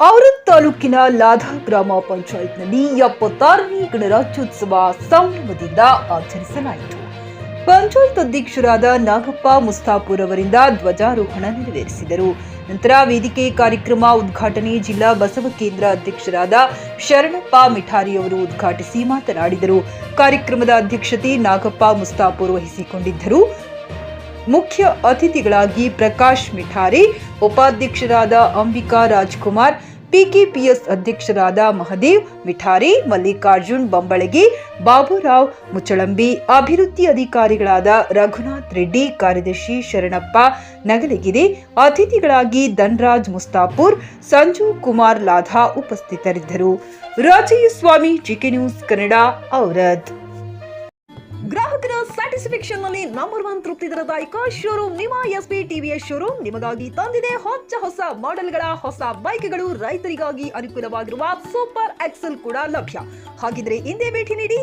ಔರದ್ ತಾಲೂಕಿನ ಲಾಧಾ ಗ್ರಾಮ ಪಂಚಾಯತ್ನಲ್ಲಿ 76ನೇ ಗಣರಾಜ್ಯೋತ್ಸವ ಸಂಭ್ರಮದಿಂದ ಆಚರಿಸಲಾಯಿತು. ಪಂಚಾಯತ್ ಅಧ್ಯಕ್ಷರಾದ ನಾಗಪ್ಪ ಮುಸ್ತಾಪುರ್ ಅವರಿಂದ ಧ್ವಜಾರೋಹಣ ನೆರವೇರಿಸಿದರು. ನಂತರ ವೇದಿಕೆ ಕಾರ್ಯಕ್ರಮ ಉದ್ಘಾಟನೆ ಜಿಲ್ಲಾ ಬಸವ ಕೇಂದ್ರ ಅಧ್ಯಕ್ಷರಾದ ಶರಣಪ್ಪ ಮಿಠಾರಿ ಅವರು ಉದ್ಘಾಟಿಸಿ ಮಾತನಾಡಿದರು. ಕಾರ್ಯಕ್ರಮದ ಅಧ್ಯಕ್ಷತೆ ನಾಗಪ್ಪ ಮುಸ್ತಾಪುರ್ ವಹಿಸಿಕೊಂಡಿದ್ದರು. ಮುಖ್ಯ ಅತಿಥಿಗಳಾಗಿ ಪ್ರಕಾಶ್ ಮಿಠಾರಿ, ಉಪಾಧ್ಯಕ್ಷರಾದ ಅಂಬಿಕಾ ರಾಜ್ಕುಮಾರ್, ಪಿಕೆಪಿಎಸ್ ಅಧ್ಯಕ್ಷರಾದ ಮಹದೇವ್ ಮಿಠಾರಿ, ಮಲ್ಲಿಕಾರ್ಜುನ್ ಬಂಬಳಗಿ, ಬಾಬುರಾವ್ ಮುಚಳಂಬಿ, ಅಭಿವೃದ್ಧಿ ಅಧಿಕಾರಿಗಳಾದ ರಘುನಾಥ್ ರೆಡ್ಡಿ, ಕಾರ್ಯದರ್ಶಿ ಶರಣಪ್ಪ ನಗಲಗಿರಿ, ಅತಿಥಿಗಳಾಗಿ ಧನ್ರಾಜ್ ಮುಸ್ತಾಪುರ್, ಸಂಜು ಕುಮಾರ್ ಲಾಧಾ ಉಪಸ್ಥಿತರಿದ್ದರು. ರಾಜೇಶ್ ಸ್ವಾಮಿ, ಜಿಕೆ ನ್ಯೂಸ್ ಕನ್ನಡ, ಔರದ್. ಗ್ರಾಹಕರ ಸ್ಯಾಟಿಸ್ಫ್ಯಾಕ್ಷನ್ ನಲ್ಲಿ ನಂಬರ್ 1 ತೃಪ್ತಿದಾಯಕ ಶೋರೂಮ್ ನಿಮ್ಮ ಎಸ್ಪಿ ಟಿವಿಎಸ್ ಶೋರೂಮ್ ನಿಮಗಾಗಿ ತಂದಿದೆ. ಹೊಸ ಮಾಡೆಲ್ಗಳ ಹೊಸ ಬೈಕ್ಗಳು, ರೈತರಿಗಾಗಿ ಅನುಕೂಲವಾಗಿರುವ ಸೂಪರ್ ಎಕ್ಸೆಲ್ ಕೂಡ ಲಭ್ಯ. ಹಾಗಿದ್ರೆ ಹಿಂದೆ ಭೇಟಿ ನೀಡಿ.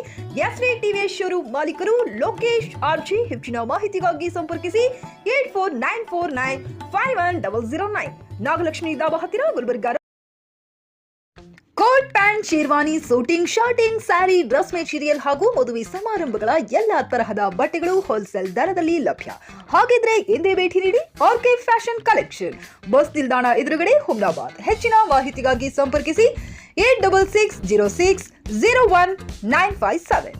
ಎಸ್ಪಿ ಟಿವಿಎಸ್ ಶೋರೂಮ್ ಮಾಲೀಕರು ಲೋಕೇಶ್ ಆರ್ಜಿ. ಹೆಚ್ಚಿನ ಮಾಹಿತಿಗಾಗಿ ಸಂಪರ್ಕಿಸಿ 8494951009, ನಾಗಲಕ್ಷ್ಮಿ ದಾಬಾ ಹತ್ತಿರ, Gulbarga. Coat pant, sherwani, suiting, shirting, sari, dress material ಹಾಗೂ ಮದುವೆ ಸಮಾರಂಭಗಳ ಎಲ್ಲಾ ತರಹದ ಬಟ್ಟೆಗಳು ಹೋಲ್ಸೇಲ್ ದರದಲ್ಲಿ ಲಭ್ಯ. ಹಾಗಿದ್ರೆ ಹಿಂದೆ ಭೇಟಿ ನೀಡಿ. ಆರ್ಕೆ ಫ್ಯಾಷನ್ ಕಲೆಕ್ಷನ್, ಬಸ್ ನಿಲ್ದಾಣ ಎದುರುಗಡೆ, ಹುಮ್ನಾಬಾದ್. ಹೆಚ್ಚಿನ ಮಾಹಿತಿಗಾಗಿ ಸಂಪರ್ಕಿಸಿ 8660601957.